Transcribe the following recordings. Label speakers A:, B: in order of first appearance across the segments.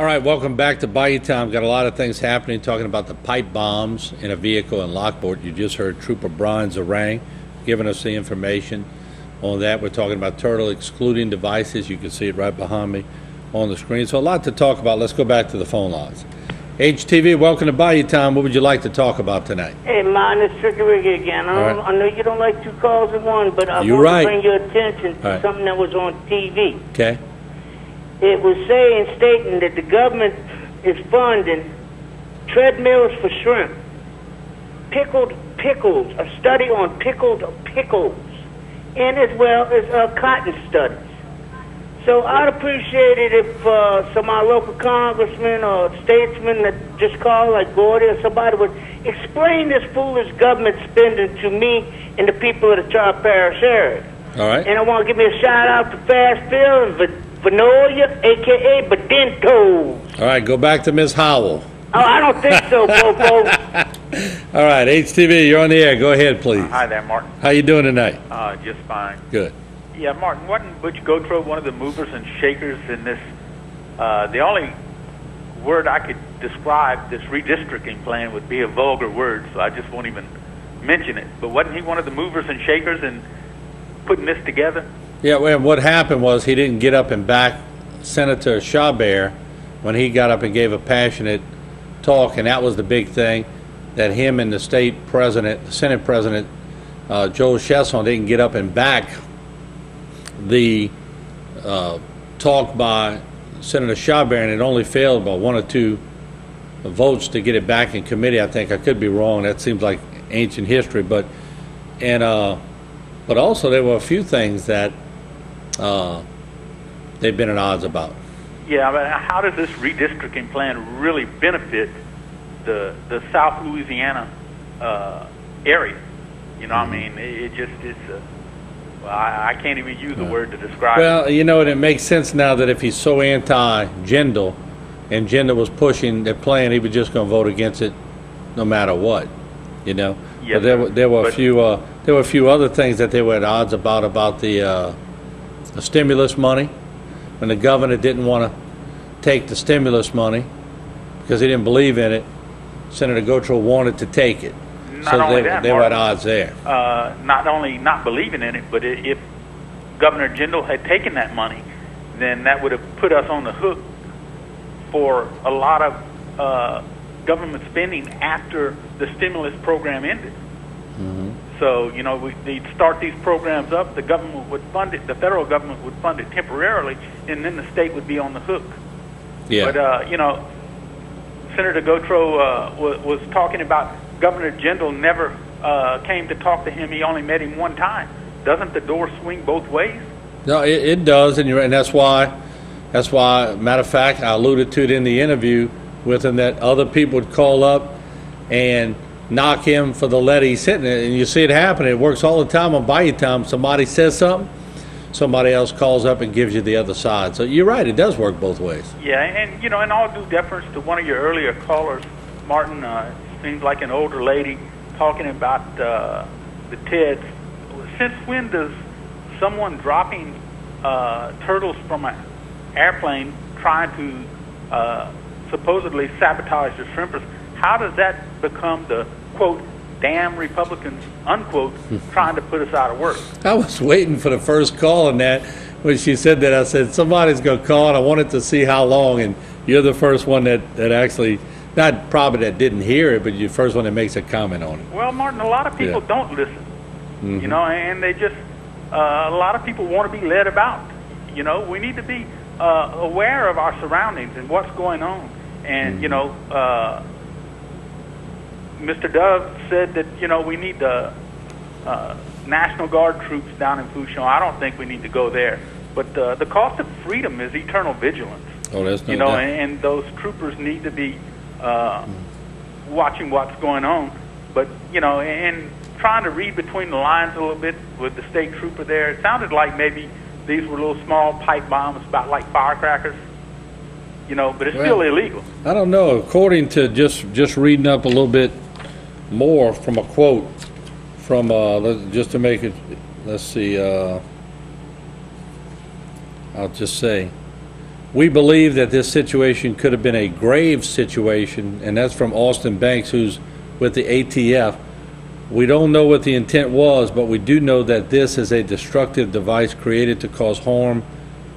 A: All right, welcome back to Bayou Time. Got a lot of things happening, talking about the pipe bombs in a vehicle in Lockport. You just heard Trooper Brian Zarang giving us the information on that. We're talking about turtle excluding devices. You can see it right behind me on the screen. So a lot to talk about. Let's go back to the phone lines. HTV, welcome to Bayou Time. What would you like to talk about tonight?
B: Hey, man, it's Tricky Ricky again. I know you don't like two calls in one, but I want to bring your attention to something that was on TV.
A: Okay.
B: It was stating that the government is funding treadmills for shrimp, pickled pickles, a study on pickled pickles, and as well as cotton studies. So I'd appreciate it if some of our local congressmen or statesmen that just call, like Gordy or somebody, would explain this foolish government spending to me and the people of the Tri-Parish area.
A: All right.
B: And I want to give me a shout-out to Fast Phil and Vanolia, a.k.a. Badento.
A: All right, go back to Ms. Howell.
B: Oh, I don't think so, Bobo.
A: All right, HTV, you're on the air. Go ahead, please.
C: Hi there, Martin.
A: How you doing tonight?
C: Just fine.
A: Good.
C: Yeah, Martin, wasn't Butch Gotro one of the movers and shakers in this? The only word I could describe this redistricting plan would be a vulgar word, so I just won't even mention it. But wasn't he one of the movers and shakers in putting this together?
A: Yeah, well, what happened was he didn't get up and back Senator Chabert when he got up and gave a passionate talk, and that was the big thing, that him and the state president, the Senate president, Joe Chesson, didn't get up and back the talk by Senator Chabert, and it only failed by 1 or 2 votes to get it back in committee. I think I could be wrong. That seems like ancient history, but also there were a few things that they've been at odds about.
C: Yeah, but how does this redistricting plan really benefit the South Louisiana area? You know, I mean, it just is. Well, I can't even use the word to describe it.
A: Well, you know, and it makes sense now that if he's so anti-Jindal, and Jindal was pushing the plan, he was just going to vote against it no matter what. You know,
C: yes,
A: but there were a few other things that they were at odds about the stimulus money, when the governor didn't want to take the stimulus money because he didn't believe in it. Senator Gotro wanted to take it.
C: Not only that,
A: they were at odds there.
C: Not only not believing in it, but if Governor Jindal had taken that money, then that would have put us on the hook for a lot of government spending after the stimulus program ended. Mm-hmm. So, you know, they'd start these programs up, the government would fund it, the federal government would fund it temporarily, and then the state would be on the hook.
A: Yeah.
C: But, you know, Senator Gotro was talking about Governor Jindal never came to talk to him. He only met him one time. Doesn't the door swing both ways?
A: No, it does, and that's why, matter of fact, I alluded to it in the interview with him, that other people would call up and knock him for the letter he's sitting in, and you see it happen. It works all the time on Bayou Time. Somebody says something, somebody else calls up and gives you the other side. So you're right, it does work both ways.
C: Yeah, and, you know, in all due deference to one of your earlier callers, Martin, seems like an older lady talking about the TEDs. Since when does someone dropping turtles from an airplane trying to supposedly sabotage the shrimpers, how does that become the, quote, damn Republicans, unquote, trying to put us out of work?
A: I was waiting for the first call on that. When she said that, I said, somebody's going to call, and I wanted to see how long, and you're the first one that actually, not probably that didn't hear it, but you're the first one that makes a comment on it.
C: Well, Martin, a lot of people don't listen, you know, and they just, a lot of people want to be led about. You know, we need to be aware of our surroundings and what's going on. And, you know, Mr. Dove said that, you know, we need the National Guard troops down in Fouchon. I don't think we need to go there. But the cost of freedom is eternal vigilance.
A: Oh, that's no
C: you know,
A: doubt.
C: And those troopers need to be watching what's going on. But, you know, and trying to read between the lines a little bit with the state trooper there, it sounded like maybe these were little small pipe bombs, about like firecrackers. You know, but it's still illegal.
A: I don't know. According to just reading up a little bit more from a quote from just to make it, let's see, I'll just say We believe that this situation could have been a grave situation, and that's from Austin Banks, who's with the ATF. We don't know what the intent was, but we do know that this is a destructive device created to cause harm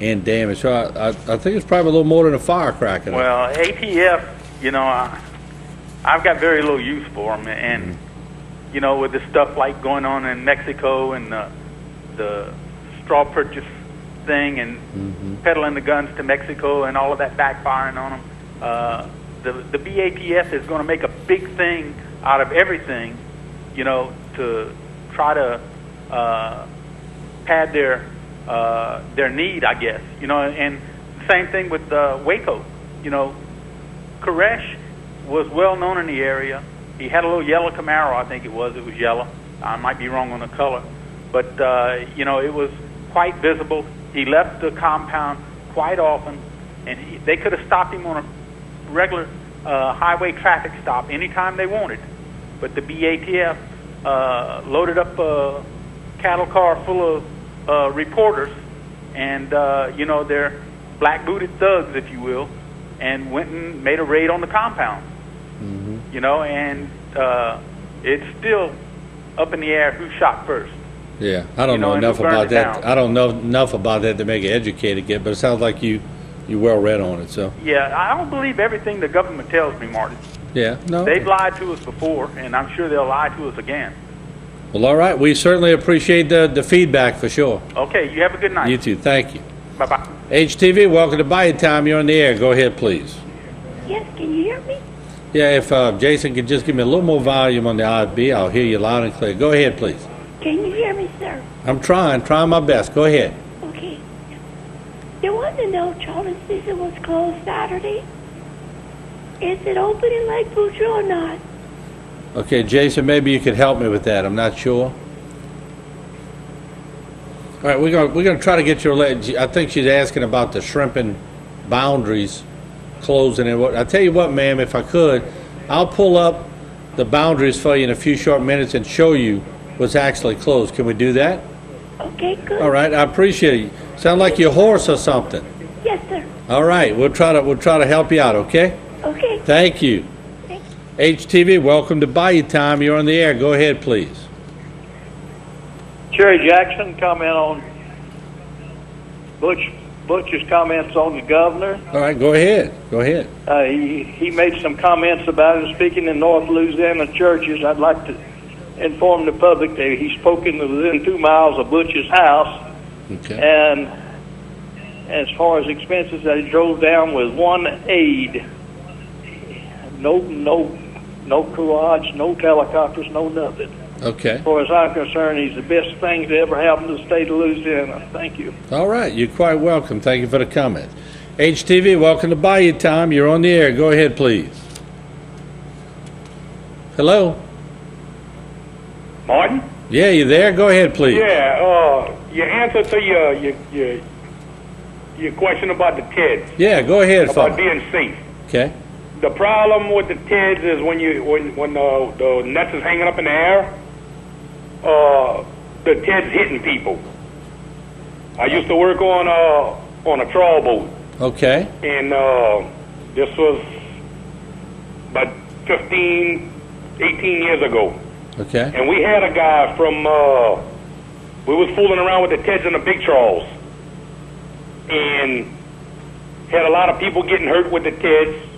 A: and damage. So I think it's probably a little more than a firecracker.
C: Well, ATF, you know, I've got very little use for them, and you know, with the stuff like going on in Mexico and the straw purchase thing and peddling the guns to Mexico and all of that backfiring on them, the BATF is going to make a big thing out of everything, you know, to try to pad their need, I guess, you know. And same thing with Waco, you know. Koresh was well known in the area. He had a little yellow Camaro, I think it was yellow. I might be wrong on the color, but you know, it was quite visible. He left the compound quite often, and they could have stopped him on a regular highway traffic stop anytime they wanted. But the BATF loaded up a cattle car full of reporters, and you know, they're black-booted thugs, if you will, and went and made a raid on the compound. You know, and it's still up in the air who shot first.
A: Yeah, I don't know enough about that. I don't know enough about that to make it educated yet, but it sounds like you well read on it. So
C: yeah, I don't believe everything the government tells me, Martin.
A: Yeah, no.
C: They've lied to us before, and I'm sure they'll lie to us again.
A: Well, all right. We certainly appreciate the feedback for sure.
C: Okay, you have a good night.
A: You too. Thank you.
C: Bye-bye.
A: HTV, welcome to Bayou Time. You're on the air. Go ahead, please.
D: Yes, can you hear me?
A: Yeah, if Jason could just give me a little more volume on the IB, I'll hear you loud and clear. Go ahead, please.
D: Can you hear me, sir?
A: I'm trying my best. Go ahead.
D: Okay. They want to know Charlie Season was closed Saturday. Is it open in Lake Boudreaux or not?
A: Okay, Jason, maybe you could help me with that. I'm not sure. All right, we're gonna try to get your. I think she's asking about the shrimping boundaries closing. And what I tell you what, ma'am, if I could, I'll pull up the boundaries for you in a few short minutes and show you what's actually closed. Can we do that?
D: Okay, good.
A: All right, I appreciate it. Sound like your horse or something.
D: Yes, sir.
A: All right, we'll try to help you out. Okay.
D: Okay.
A: Thank you.
D: Thanks.
A: HTV, welcome to Bayou Time. You're on the air. Go ahead, please.
E: Cherry Jackson, comment on Butch's comments on the governor.
A: All right, go ahead. Go ahead.
E: He made some comments about him speaking in North Louisiana churches. I'd like to inform the public that he's spoken within 2 miles of Butch's house.
A: Okay.
E: And as far as expenses, that he drove down with one aide. No garage, no helicopters, no nothing.
A: Okay.
E: As far as I'm concerned, he's the best thing to ever happen to the state of Louisiana. Thank you.
A: All right, you're quite welcome. Thank you for the comment. HTV, welcome to Bayou Time. You're on the air. Go ahead, please. Hello?
F: Martin?
A: Yeah, you there? Go ahead, please.
F: Yeah, your answer to your question about the TEDs.
A: Yeah, go ahead,
F: about being safe.
A: Okay.
F: The problem with the TEDs is when the nets is hanging up in the air, the TED's hitting people. I used to work on a trawl boat.
A: Okay.
F: And this was about 15, 18 years ago.
A: Okay.
F: And we had a guy from, we was fooling around with the TEDs and the big trawls. And had a lot of people getting hurt with the TEDs,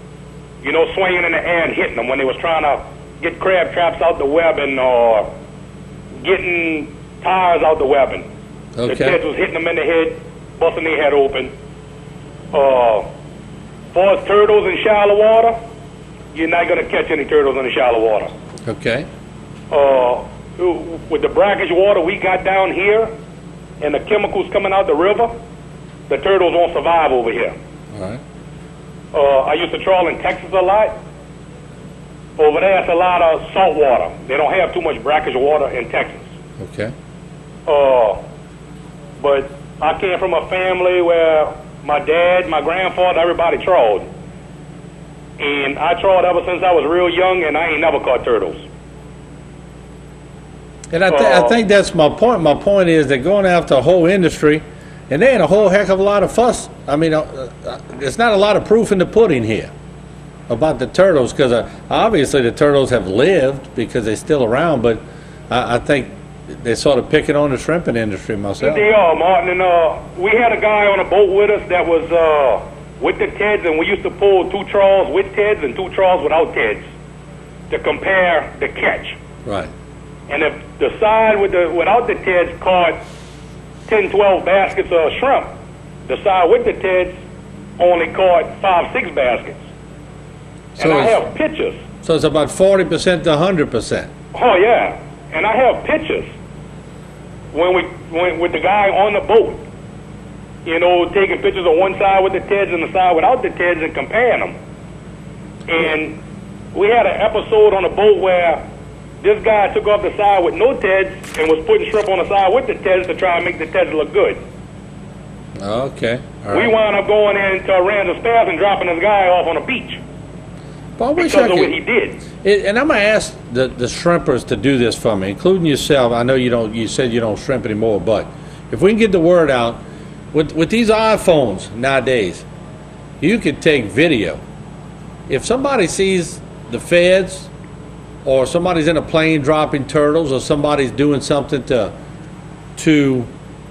F: you know, swinging in the air and hitting them when they was trying to get crab traps out the webbing or getting tires out the webbing.
A: Okay.
F: The TEDs was hitting them in the head, busting their head open. Far as turtles in shallow water, you're not going to catch any turtles in the shallow water.
A: Okay.
F: With the brackish water we got down here and the chemicals coming out the river, the turtles won't survive over here.
A: All right.
F: I used to trawl in Texas a lot. Over there, it's a lot of salt water. They don't have too much brackish water in Texas.
A: Okay.
F: But I came from a family where my dad, my grandfather, everybody trawled. And I trawled ever since I was real young, and I ain't never caught turtles.
A: And I think that's my point. My point is that going after a whole industry And there ain't a whole heck of a lot of fuss. I mean, there's not a lot of proof in the pudding here about the turtles, because obviously the turtles have lived because they're still around, but I think they're sort of picking on the shrimping industry myself.
F: They are, Martin. And we had a guy on a boat with us that was with the Teds, and we used to pull 2 trawls with Teds and 2 trawls without Teds to compare the catch.
A: Right.
F: And if the side without the Teds caught 10, 12 baskets of shrimp, the side with the Teds only caught 5, 6 baskets.
A: So
F: and I have pictures.
A: So it's about 40% to 100%.
F: Oh yeah, and I have pictures when with the guy on the boat, you know, taking pictures of one side with the Teds and the side without the Teds and comparing them. And we had an episode on a boat where this guy took off the side with no Teds and was putting shrimp on the side with the Teds to try and make the Teds look good.
A: Okay. All
F: We
A: right.
F: wound up going into a random staff and dropping this guy off on a beach
A: But I wish
F: because
A: I
F: of what
A: could-
F: he did.
A: And I'm gonna ask the shrimpers to do this for me, including yourself. I know you don't. You said you don't shrimp anymore, but if we can get the word out with these iPhones nowadays, you could take video. If somebody sees the feds, or somebody's in a plane dropping turtles, or somebody's doing something to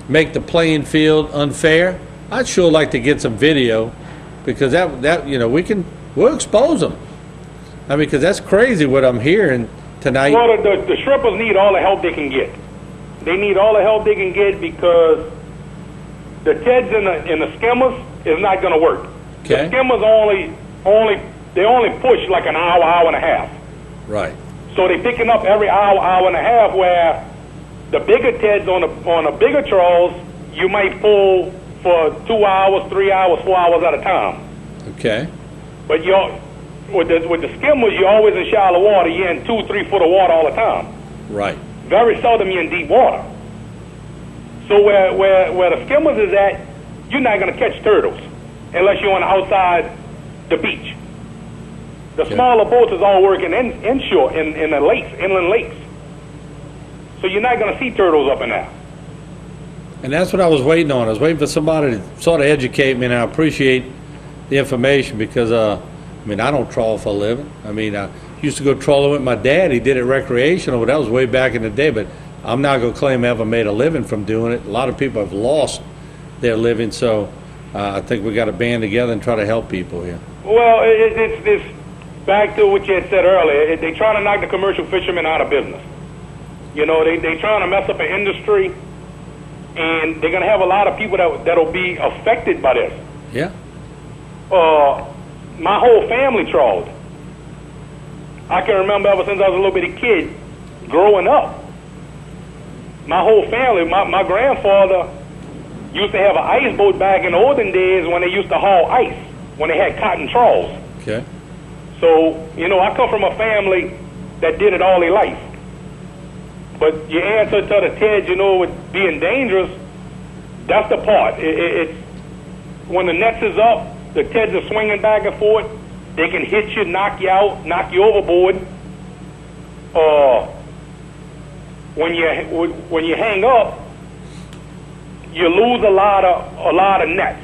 A: make the playing field unfair, I'd sure like to get some video, because that you know we'll expose them. I mean, because that's crazy what I'm hearing tonight.
F: Well, the shrimpers need all the help they can get. They need all the help they can get because the Teds and the skimmers is not going to work.
A: Okay.
F: The skimmers only push like an hour, hour and a half.
A: Right.
F: So they're picking up every hour, hour and a half, where the bigger Teds on the bigger trawls, you might pull for 2 hours, 3 hours, 4 hours at a time.
A: Okay.
F: But with the skimmers, you're always in shallow water. You're in 2, 3 foot of water all the time.
A: Right.
F: Very seldom you're in deep water. So where the skimmers is at, you're not going to catch turtles unless you're on the outside the beach. The
A: Okay.
F: smaller boats is all working inshore in the lakes, inland lakes. So you're not going to see turtles up in there.
A: And that's what I was waiting on. I was waiting for somebody to sort of educate me, and I appreciate the information because, I mean, I don't trawl for a living. I mean, I used to go trawling with my dad. He did it recreational, but that was way back in the day. But I'm not going to claim I ever made a living from doing it. A lot of people have lost their living, so I think we got to band together and try to help people here.
F: Well, it's back to what you had said earlier. They're trying to knock the commercial fishermen out of business. You know, they're trying to mess up an industry, and they're going to have a lot of people that'll be affected by this.
A: Yeah.
F: My whole family trawled. I can remember ever since I was a little bitty kid, growing up. My whole family, my grandfather used to have an ice boat back in the olden days when they used to haul ice, when they had cotton trawls.
A: Okay.
F: So, you know, I come from a family that did it all their life. But your answer to the Ted, you know, with being dangerous, that's the part. It's when the nets is up, the Teds are swinging back and forth. They can hit you, knock you out, knock you overboard. When you hang up, you lose a lot of nets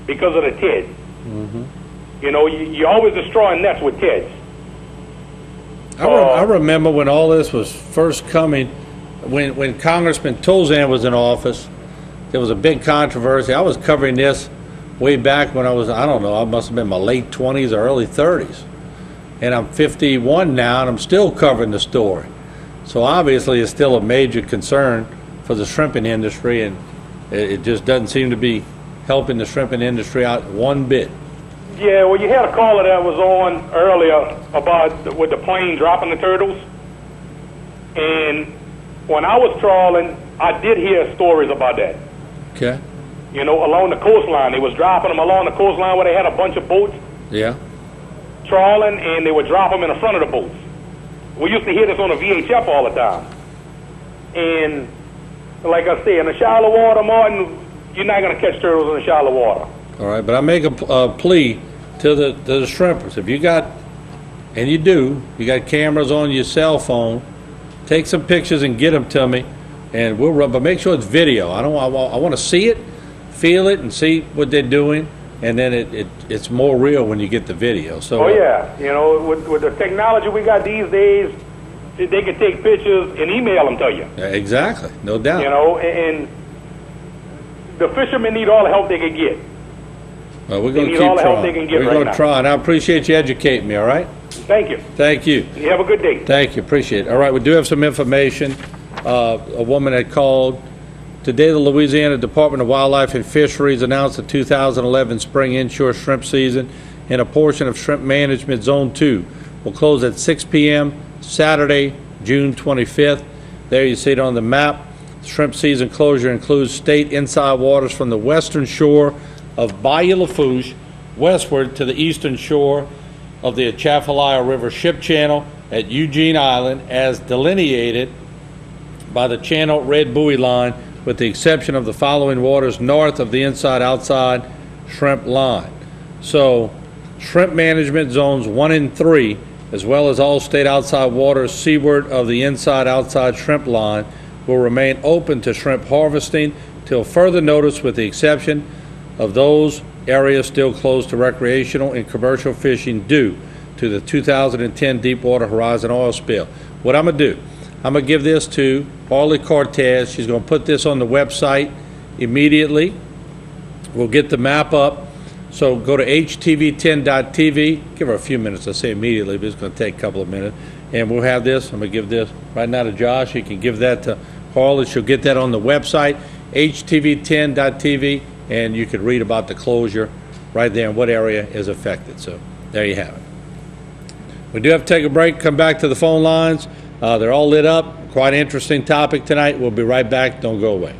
F: because of the Ted.
A: Mm-hmm.
F: You know, you always destroying nets with Teds.
A: I remember when all this was first coming, when Congressman Tozan was in office, there was a big controversy. I was covering this way back when I was, I don't know, I must have been in my late 20s or early 30s. And I'm 51 now, and I'm still covering the story. So obviously it's still a major concern for the shrimping industry, and it just doesn't seem to be helping the shrimping industry out one bit.
F: Yeah, well, you had a caller that was on earlier about with the plane dropping the turtles. And when I was trawling, I did hear stories about that.
A: Okay.
F: You know, along the coastline. They was dropping them along the coastline where they had a bunch of boats
A: Yeah.
F: trawling, and they would drop them in the front of the boats. We used to hear this on the VHF all the time. And like I say, in the shallow water, Martin, you're not going to catch turtles in the shallow water.
A: All right, but I make a plea to the shrimpers. If you got, and you do, you got cameras on your cell phone, take some pictures and get them to me, and we'll run. But make sure it's video. I want to see it feel it and see what they're doing, and then it's more real when you get the video. So.
F: Oh yeah, you know, with the technology we got these days, they can take pictures and email them to you.
A: Exactly, no doubt.
F: You know, and the fishermen need all the help they can get.
A: Well, we're going to
F: need
A: keep
F: all the help
A: trying.
F: they can get
A: We're
F: right
A: going
F: now.
A: to try, and I appreciate you educating me, all right?
F: Thank you.
A: Thank you.
F: You have a good day.
A: Thank you, appreciate it. All right, we do have some information. A woman had called. Today, the Louisiana Department of Wildlife and Fisheries announced the 2011 spring inshore shrimp season in a portion of Shrimp Management Zone 2 will close at 6 p.m. Saturday, June 25th. There you see it on the map. Shrimp season closure includes state inside waters from the western shore of Bayou westward to the eastern shore of the Atchafalaya River Ship Channel at Eugene Island as delineated by the channel red buoy line, with the exception of the following waters north of the inside-outside shrimp line. So, shrimp management zones 1 and 3, as well as all state outside waters seaward of the inside-outside shrimp line, will remain open to shrimp harvesting till further notice, with the exception of those areas still closed to recreational and commercial fishing due to the 2010 Deepwater Horizon oil spill. What I'm going to do, I'm going to give this to Harley Cortez. She's going to put this on the website immediately. We'll get the map up. So go to htv10.tv. Give her a few minutes. I say immediately, but it's going to take a couple of minutes. And we'll have this. I'm going to give this right now to Josh. He can give that to Harley. She'll get that on the website, htv10.tv, and you can read about the closure right there and what area is affected. So there you have it. We do have to take a break, come back to the phone lines. They're all lit up. Quite an interesting topic tonight. We'll be right back. Don't go away.